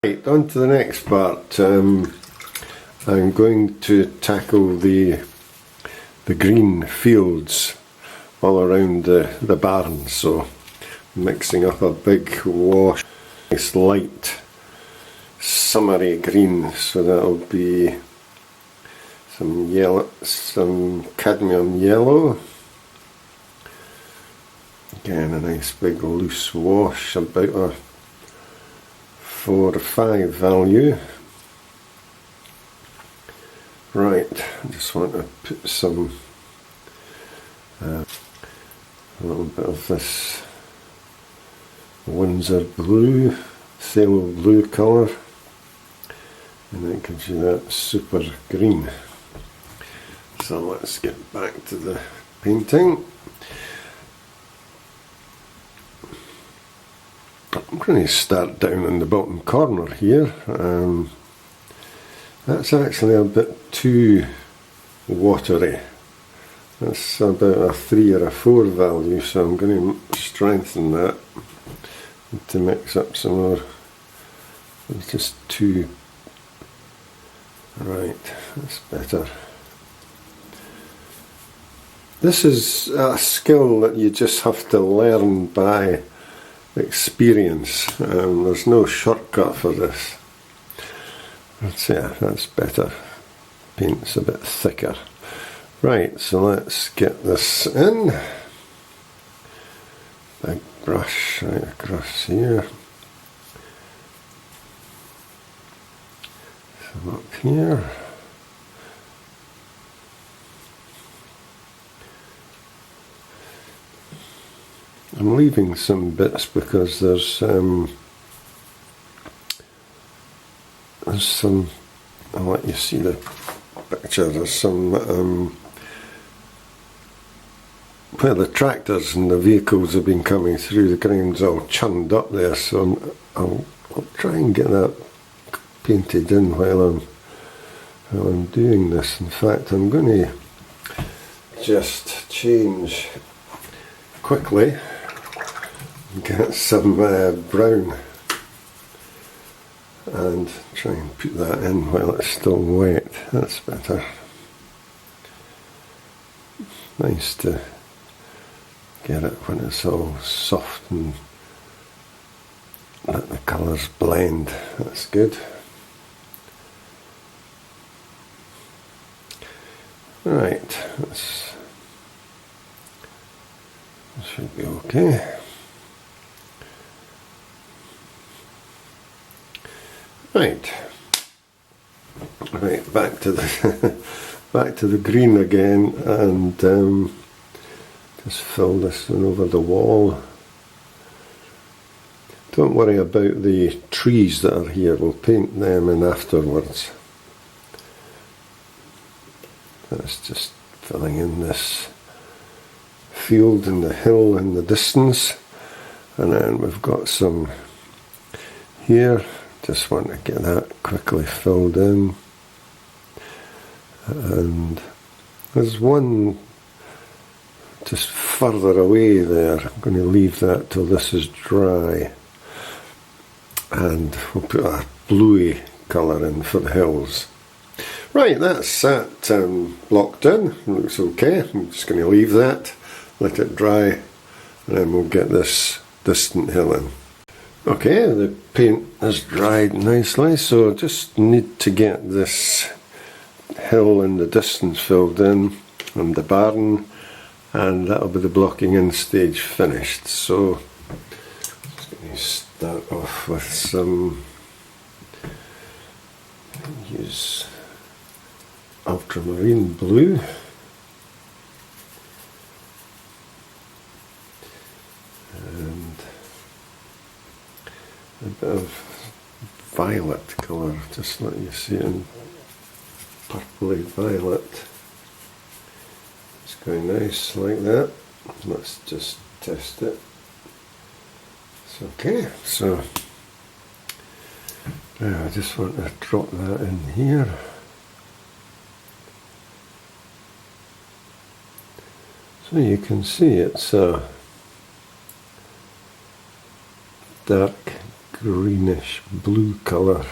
Right, on to the next part. I'm going to tackle the green fields all around the barn, so mixing up a big wash, nice light summery green, so that'll be some yellow, some cadmium yellow, again a nice big loose wash, about a 4 or 5 value. Right, I just want to put some a little bit of this Winsor blue, phthalo blue colour, and that gives you that super green. So let's get back to the painting. I'm going to start down in the bottom corner here. That's actually a bit too watery. That's about a 3 or a 4 value, so I'm going to strengthen that to mix up some more. It's just too... Right, that's better. This is a skill that you just have to learn by experience. There's no shortcut for this. That's better. Paint's a bit thicker. Right, so let's get this in. Big brush right across here. Some up here. I'm leaving some bits because there's some, I'll let you see the picture, there's some, where the tractors and the vehicles have been coming through, the ground's all churned up there, so I'll try and get that painted in while I'm doing this. In fact, I'm going to just change quickly, get some brown and try and put that in while it's still wet. That's better. Nice to get it when it's all soft and let the colours blend. That's good. Right, that should be okay. Right, back to the back to the green again, and just fill this one over the wall. Don't worry about the trees that are here, we'll paint them in afterwards. That's just filling in this field and the hill in the distance, and then we've got some here. Just want to get that quickly filled in, and there's one just further away there. I'm going to leave that till this is dry, and we'll put a bluey colour in for the hills. Right, that's that blocked in. Looks okay. I'm just going to leave that, let it dry, and then we'll get this distant hill in. Okay, the paint has dried nicely, so just need to get this hill in the distance filled in and the barn, and that'll be the blocking in stage finished. So just going to start off with some, use ultramarine blue. And a bit of violet colour, just let you see it in purpley violet. It's going nice like that. Let's just test it. It's okay. So now I just want to drop that in here. So you can see it's a dark greenish blue colour.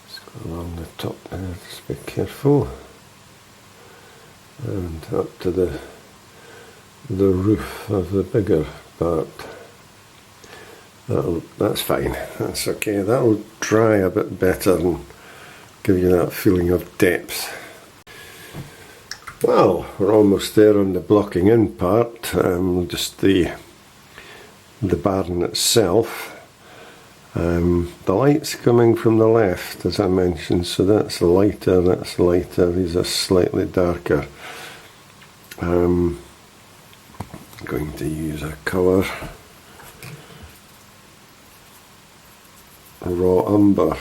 Just go along the top there, just be careful. And up to the roof of the bigger part. That's fine, that's okay. That'll dry a bit better and give you that feeling of depth. Well, we're almost there on the blocking in part, just the barn itself. The light's coming from the left, as I mentioned, so that's lighter, these are slightly darker. I'm going to use a colour, raw umber.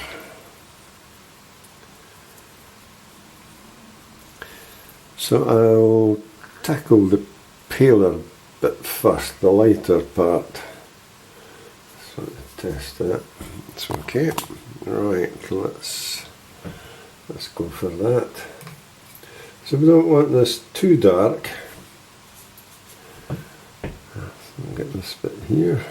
So I'll tackle the paler bit first, the lighter part. So test that. It's okay. Right, let's go for that. So we don't want this too dark. I'll get this bit here.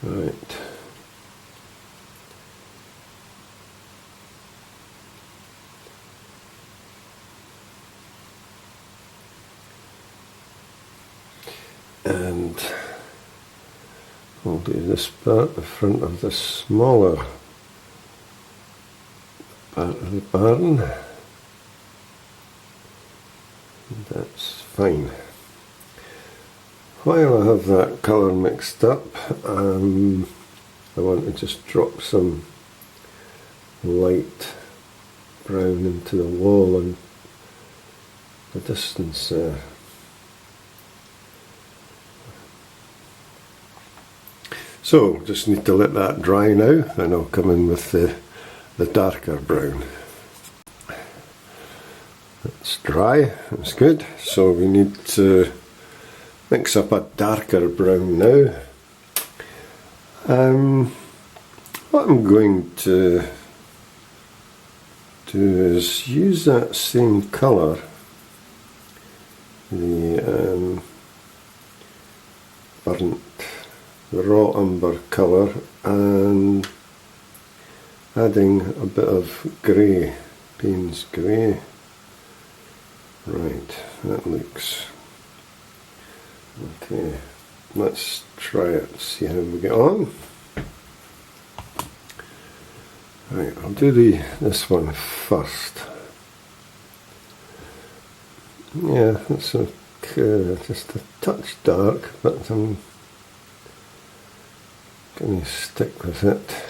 Right. And we'll do this part, the front of the smaller part of the barn. That's fine. While I have that colour mixed up, I want to just drop some light brown into the wall and the distance there. So, just need to let that dry now, and I'll come in with the darker brown. It's dry, that's good. So we need to mix up a darker brown now. What I'm going to do is use that same colour, the raw umber colour, and adding a bit of grey, Payne's grey. Right, that looks okay. Let's try it, see how we get on. Right, I'll do this one first. Yeah, it's okay, just a touch dark, but I'm going to stick with it.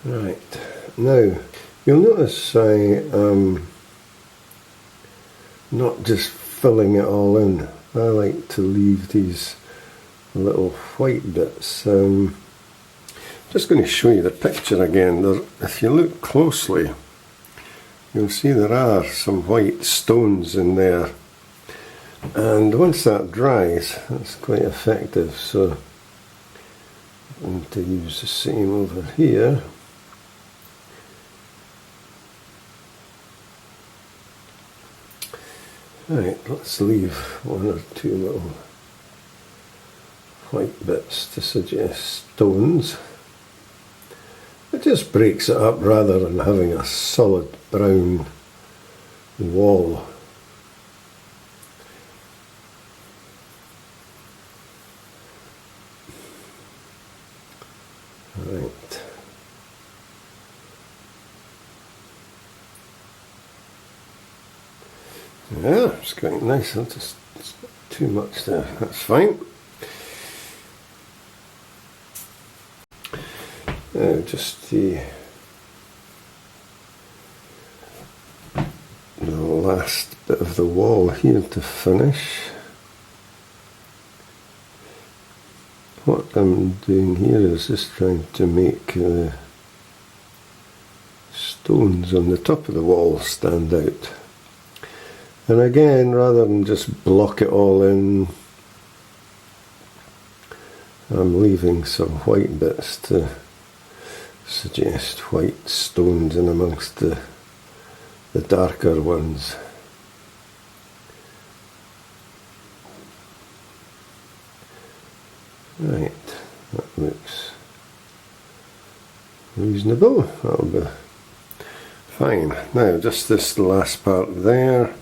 Right, now you'll notice I am not just filling it all in. I like to leave these little white bits. Just going to show you the picture again. If you look closely, you'll see there are some white stones in there, and once that dries, that's quite effective. So I'm going to use the same over here. Right, let's leave one or two little white bits to suggest stones. It just breaks it up rather than having a solid brown wall. Right. Yeah, it's quite nice. It's not too much there. That's fine. Just the last bit of the wall here to finish. What I'm doing here is just trying to make stones on the top of the wall stand out. And again, rather than just block it all in, I'm leaving some white bits to suggest white stones in amongst the darker ones. Right, that looks reasonable. That'll be fine. Now just this last part there,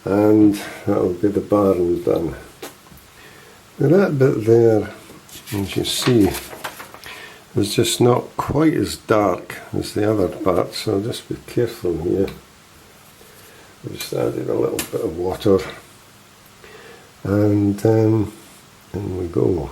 and that'll be the barn done. Now that bit there, as you see, is just not quite as dark as the other part, so just be careful here. I've just added a little bit of water, and in we go.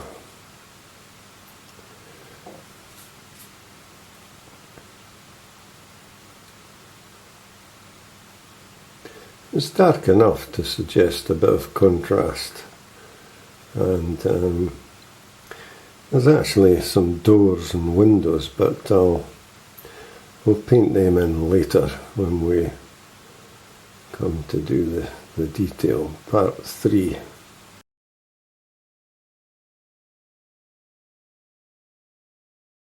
It's dark enough to suggest a bit of contrast, and there's actually some doors and windows, but we'll paint them in later when we come to do the detail, part 3.